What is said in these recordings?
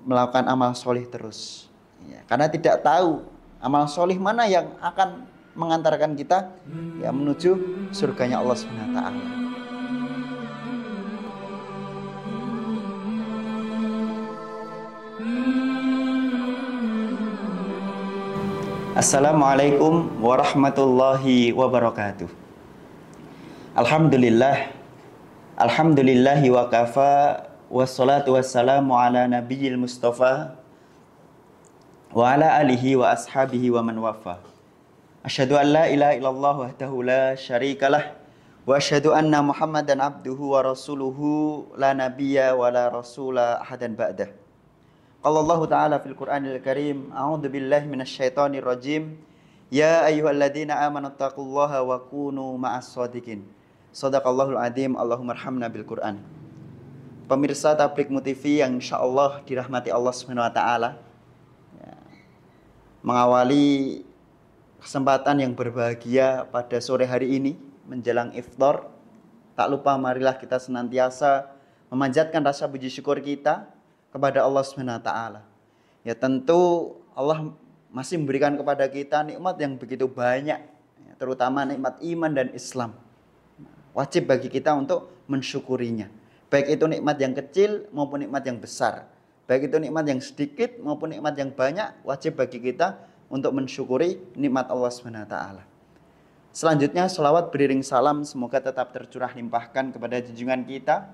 melakukan amal solih terus. Ya, karena tidak tahu amal solih mana yang akan mengantarkan kita ya menuju surganya Allah Subhanahu wa taala. Assalamualaikum warahmatullahi wabarakatuh. Alhamdulillah, alhamdulillahi wa kafa, wassalatu wassalamu ala nabiyil mustafa wa ala alihi wa ashabihi wa man wafa. Asyhadu an la ilaha illallah wahdahu la syarikalah wa asyhadu anna Muhammadan abduhu wa rasuluhu la nabiyya wa la rasula ahadan ba'dah. Qala Allah Ta'ala fil Qur'anil Karim, a'udzu billahi minasyaitonir rajim. Ya ayyuhalladzina amanu taqullaha wa kunu ma'as shadiqin. Shadaqallahul adzim. Allahumma arhamna bil Qur'an. Pemirsa Tabligh TV yang insyaallah dirahmati Allah Subhanahu wa taala. Ya, mengawali kesempatan yang berbahagia pada sore hari ini menjelang iftar, tak lupa marilah kita senantiasa memanjatkan rasa puji syukur kita kepada Allah Subhanahu wa taala. Ya tentu Allah masih memberikan kepada kita nikmat yang begitu banyak, terutama nikmat iman dan Islam. Wajib bagi kita untuk mensyukurinya. Baik itu nikmat yang kecil maupun nikmat yang besar. Baik itu nikmat yang sedikit maupun nikmat yang banyak, wajib bagi kita untuk mensyukuri nikmat Allah Subhanahu wa taala. Selanjutnya selawat beriring salam semoga tetap tercurah limpahkan kepada junjungan kita,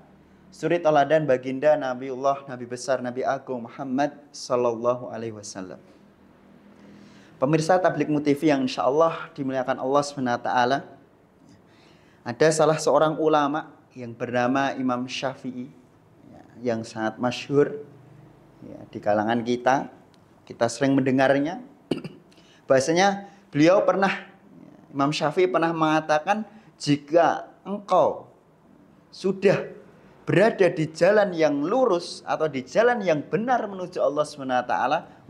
suri teladan baginda Nabiullah, Nabi besar, Nabi agung Muhammad sallallahu alaihi wasallam. Pemirsa Tabligh TV yang insyaallah dimuliakan Allah Subhanahu wa taala. Ada salah seorang ulama yang bernama Imam Syafi'i yang sangat masyhur ya, di kalangan kita. Kita sering mendengarnya. Bahasanya beliau pernah, Imam Syafi'i pernah mengatakan, jika engkau sudah berada di jalan yang lurus atau di jalan yang benar menuju Allah SWT,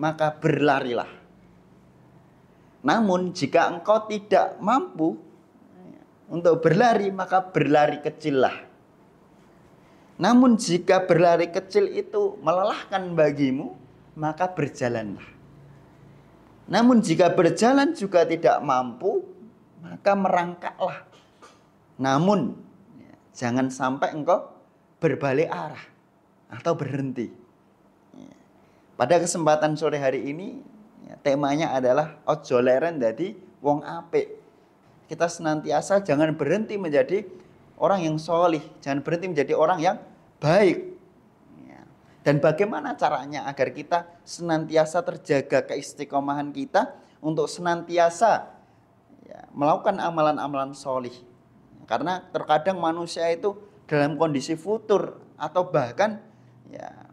maka berlarilah. Namun jika engkau tidak mampu untuk berlari, maka berlari kecillah. Namun jika berlari kecil itu melelahkan bagimu, maka berjalanlah. Namun jika berjalan juga tidak mampu, maka merangkaklah. Namun jangan sampai engkau berbalik arah atau berhenti. Pada kesempatan sore hari ini temanya adalah ojo leren dadi wong apik. Kita senantiasa jangan berhenti menjadi orang yang solih, jangan berhenti menjadi orang yang baik. Dan bagaimana caranya agar kita senantiasa terjaga keistiqomahan kita untuk senantiasa melakukan amalan-amalan solih. Karena terkadang manusia itu dalam kondisi futur atau bahkan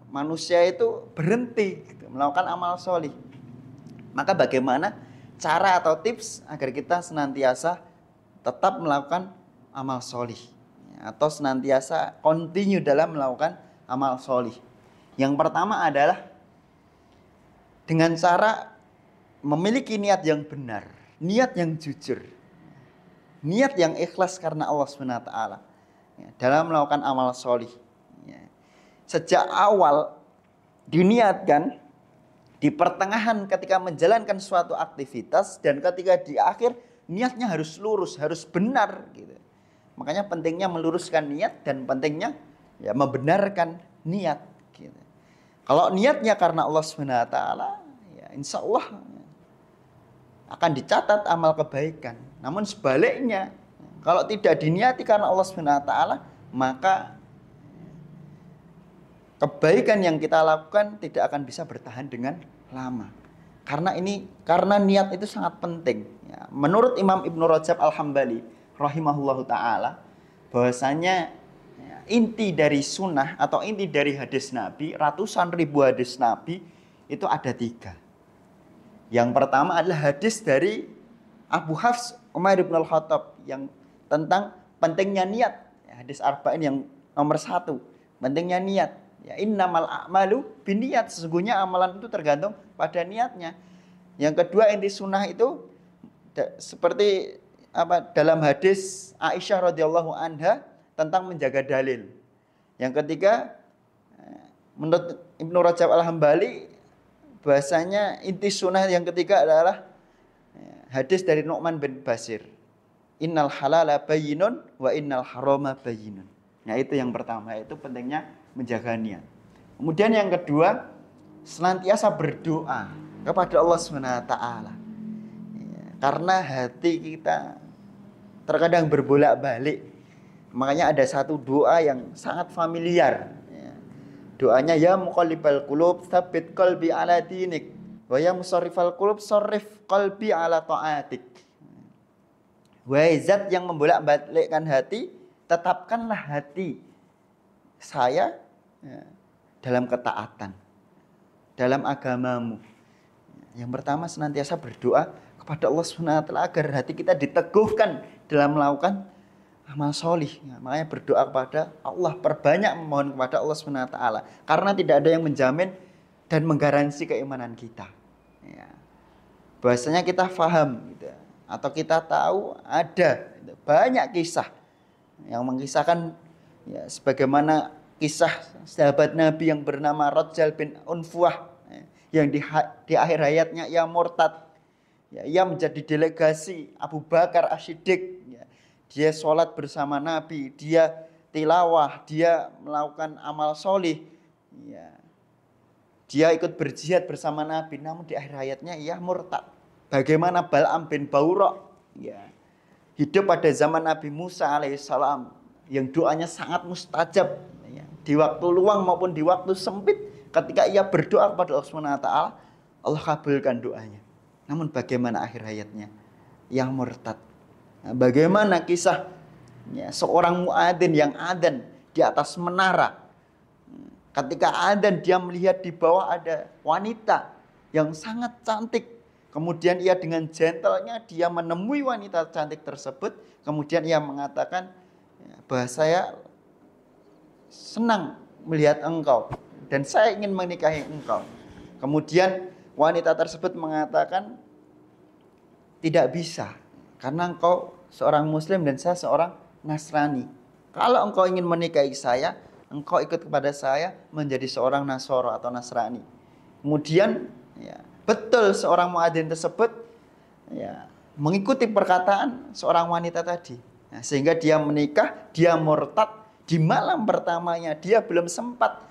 manusia itu berhenti gitu, melakukan amal solih. Maka bagaimana cara atau tips agar kita senantiasa tetap melakukan amal solih atau senantiasa continue dalam melakukan amal solih? Yang pertama adalah dengan cara memiliki niat yang benar, niat yang jujur, niat yang ikhlas karena Allah SWT dalam melakukan amal solih. Sejak awal diniatkan, di pertengahan ketika menjalankan suatu aktivitas, dan ketika di akhir niatnya harus lurus, harus benar gitu. Makanya pentingnya meluruskan niat dan pentingnya membenarkan niat gitu. Kalau niatnya karena Allah SWT, insya Allah akan dicatat amal kebaikan. Namun sebaliknya, kalau tidak diniati karena Allah SWT, maka kebaikan yang kita lakukan tidak akan bisa bertahan dengan lama. Karena niat itu sangat penting. Menurut Imam Ibnu Rajab Al-Hambali rahimahullahu taala, bahwasanya inti dari sunnah atau inti dari hadis Nabi, ratusan ribu hadis Nabi itu ada 3. Yang pertama adalah hadis dari Abu Hafs Umar bin Al-Khattab yang tentang pentingnya niat. Hadis arba'in yang nomor 1, pentingnya niat. Innamal a'malu binniyat, sesungguhnya amalan itu tergantung pada niatnya. Yang kedua inti sunnah itu seperti dalam hadis Aisyah radhiyallahu anha tentang menjaga dalil. Yang ketiga Menurut Ibnu Rajab Al-Hambali, bahasanya inti sunnah yang ketiga adalah hadis dari Nu'man bin Bashir. Innal halala bayyinun wa innal harama bayyinun. Nah, itu yang pertama, itu pentingnya menjaga niat. Kemudian yang kedua, senantiasa berdoa kepada Allah SWT. Karena hati kita terkadang berbolak-balik. Makanya ada satu doa yang sangat familiar. Doanya, ya muqallibal qulub tsabbit qalbi ala dinik, wa ya musarrifal qulub sarrif qalbi ala ta'atik. Wahai zat yang membolak-balikkan hati, tetapkanlah hati saya dalam ketaatan, dalam agamamu. Yang pertama, senantiasa berdoa kepada Allah SWT agar hati kita diteguhkan dalam melakukan amal solih. Makanya berdoa kepada Allah, perbanyak memohon kepada Allah SWT. Karena tidak ada yang menjamin dan menggaransi keimanan kita. Bahwasanya kita faham gitu, atau kita tahu ada banyak kisah yang mengisahkan sebagaimana kisah sahabat Nabi yang bernama Rajal bin Unfuah, yang di akhir hayatnya ia murtad. Ia menjadi delegasi Abu Bakar As-Siddiq. Dia sholat bersama Nabi, dia tilawah, dia melakukan amal solih. Dia ikut berjihad bersama Nabi, namun di akhir hayatnya ia murtad. Bagaimana Bal'am bin Baura, hidup pada zaman Nabi Musa alaihissalam, yang doanya sangat mustajab, di waktu luang maupun di waktu sempit. Ketika ia berdoa kepada Allah SWT, Allah kabulkan doanya. Namun bagaimana akhir hayatnya? Ia murtad. Bagaimana kisah seorang muadzin yang adzan di atas menara. Ketika adzan, dia melihat di bawah ada wanita yang sangat cantik. Kemudian ia dengan gentlenya dia menemui wanita cantik tersebut. Kemudian ia mengatakan, bahwa saya senang melihat engkau dan saya ingin menikahi engkau. Kemudian wanita tersebut mengatakan, tidak bisa, karena engkau seorang Muslim dan saya seorang Nasrani. Kalau engkau ingin menikahi saya, engkau ikut kepada saya menjadi seorang Nasoro atau Nasrani. Kemudian betul seorang muadzin tersebut mengikuti perkataan seorang wanita tadi. Sehingga dia menikah, dia murtad. Di malam pertamanya dia belum sempat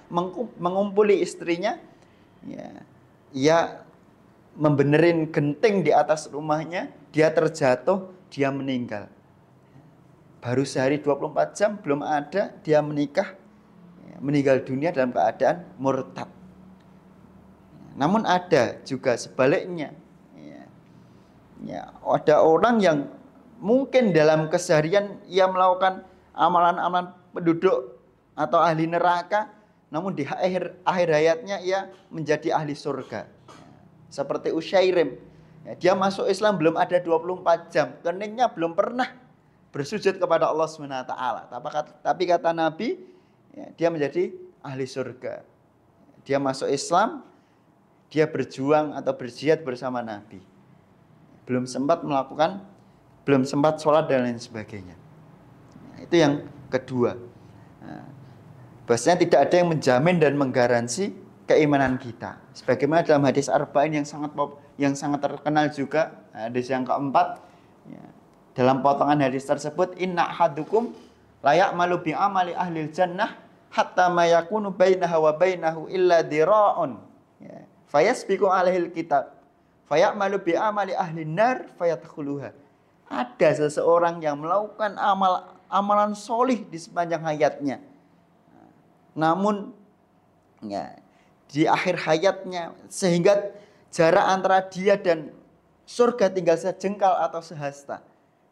mengumpuli istrinya. Ia membenerin genting di atas rumahnya, dia terjatuh, dia meninggal. Baru sehari 24 jam belum ada, dia menikah, meninggal dunia dalam keadaan murtad. Namun ada juga sebaliknya. Ada orang yang mungkin dalam keseharian ia melakukan amalan-amalan penduduk atau ahli neraka, namun di akhir hayatnya ia menjadi ahli surga. Seperti Usyairim, dia masuk Islam belum ada 24 jam, keningnya belum pernah bersujud kepada Allah SWT. Tapi kata Nabi, dia menjadi ahli surga. Dia masuk Islam, dia berjuang atau berjihad bersama Nabi. Belum sempat sholat dan lain sebagainya. Itu yang kedua. Bahwasanya tidak ada yang menjamin dan menggaransi keimanan kita. Sebagaimana dalam hadis Arba'in yang sangat terkenal juga, hadis yang keempat, dalam potongan hadis tersebut, inna ahadukum la ya'malu bi amali ahlil jannah hatta ma yakunu bainahu wa bainahu illa dira'un. Fayasbiqu alaihil kitab fayamalu bi amali ahlin nar fayadkhuluha. Ada seseorang yang melakukan amalan solih di sepanjang hayatnya, namun di akhir hayatnya, sehingga jarak antara dia dan surga tinggal sejengkal atau sehasta.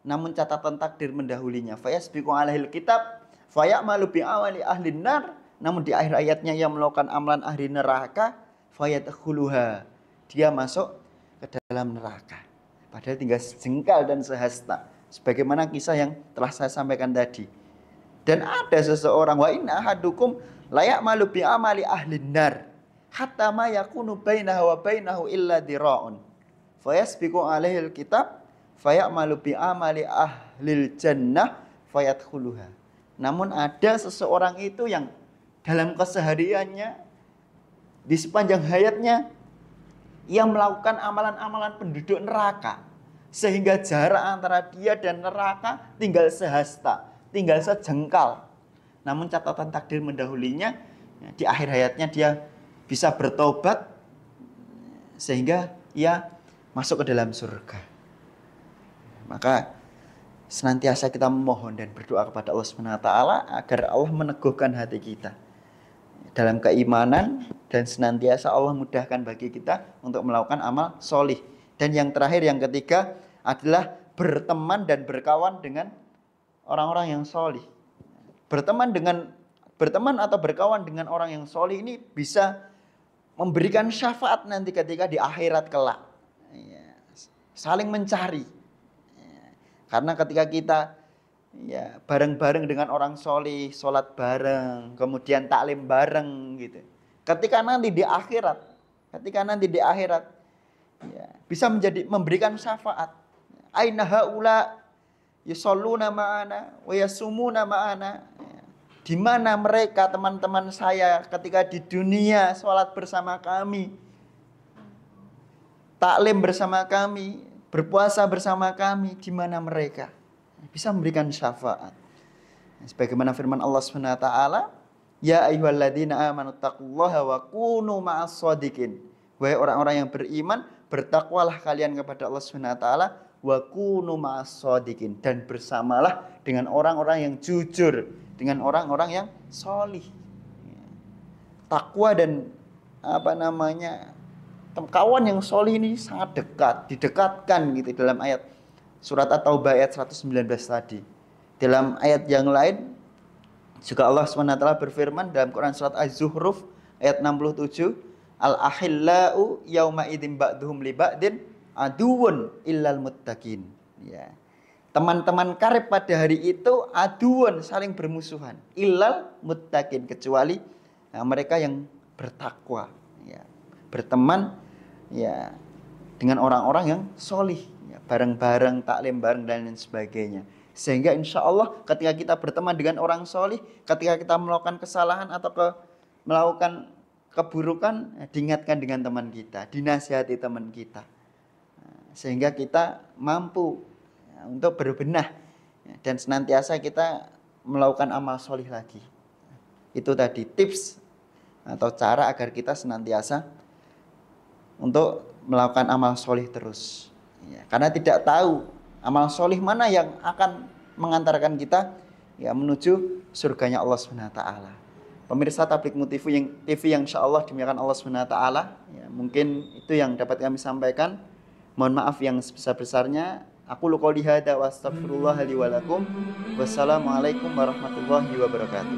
Namun catatan takdir mendahulinya. Fayasbiqu alaihil kitab fayamalu bi amali ahlin nar. Namun di akhir hayatnya ia melakukan amalan ahli neraka, fayadkhuluha. Dia masuk ke dalam neraka. Padahal tinggal sejengkal dan sehasta. Sebagaimana kisah yang telah saya sampaikan tadi. Dan ada seseorang, wa inna ahadukum la ya'malu bi amali ahlin nar hatta ma yakunu bainahu wa bainahu illa dira'un. Fayasbiqu alaihil kitab fayamalu bi amali ahlil jannah fayadkhuluha. Namun ada seseorang itu yang dalam kesehariannya Di sepanjang hayatnya ia melakukan amalan-amalan penduduk neraka, sehingga jarak antara dia dan neraka tinggal sehasta, tinggal sejengkal. Namun catatan takdir mendahulinya, di akhir hayatnya dia bisa bertobat sehingga ia masuk ke dalam surga. Maka senantiasa kita memohon dan berdoa kepada Allah SWT agar Allah meneguhkan hati kita dalam keimanan, dan senantiasa Allah mudahkan bagi kita untuk melakukan amal solih. Dan yang terakhir, yang ketiga adalah berteman dan berkawan dengan orang-orang yang solih. Berteman atau berkawan dengan orang yang solih ini bisa memberikan syafaat nanti ketika di akhirat kelak. Saling mencari. Karena ketika kita bareng-bareng dengan orang solih, sholat bareng, kemudian taklim bareng gitu. Ketika nanti di akhirat, bisa memberikan syafaat. Aina haula yusalluna ma'ana wa yasumuna ma'ana. Di mana mereka teman-teman saya ketika di dunia sholat bersama kami, taklim bersama kami, berpuasa bersama kami, di mana mereka? Bisa memberikan syafaat. Sebagaimana firman Allah SWT, ya ayyuhalladzina amanu taqullaha wa kunu ma'as shadiqin. Wahai orang-orang yang beriman, bertakwalah kalian kepada Allah SWT, wa kunu ma'as shadiqin, dan bersamalah dengan orang-orang yang jujur, dengan orang-orang yang solih. Takwa dan kawan yang solih ini sangat dekat, didekatkan gitu dalam ayat surat At-Taubah ayat 119 tadi. Dalam ayat yang lain juga Allah SWT berfirman dalam Quran surat Az-Zuhruf ayat 67, al-ahillau yauma idzin ba'duhum li ba'din aduwwun illal muttaqin. Ya. Teman-teman karib pada hari itu aduwwun, saling bermusuhan, illal muttaqin, kecuali mereka yang bertakwa. Ya. Berteman dengan orang-orang yang solih, bareng-bareng, taklim bareng, dan lain sebagainya. Sehingga insya Allah ketika kita berteman dengan orang solih, ketika kita melakukan kesalahan atau melakukan keburukan, diingatkan dengan teman kita, dinasihati teman kita, sehingga kita mampu untuk berbenah dan senantiasa kita melakukan amal solih lagi. Itu tadi tips atau cara agar kita senantiasa untuk melakukan amal solih terus. Karena tidak tahu amal solih mana yang akan mengantarkan kita menuju surganya Allah SWT. Pemirsa Tabligh TV yang insya Allah dimuliakan Allah SWT, mungkin itu yang dapat kami sampaikan. Mohon maaf yang sebesar-besarnya. Aku qouli hadza wa astaghfirullah li wa lakum. Wassalamualaikum warahmatullahi wabarakatuh.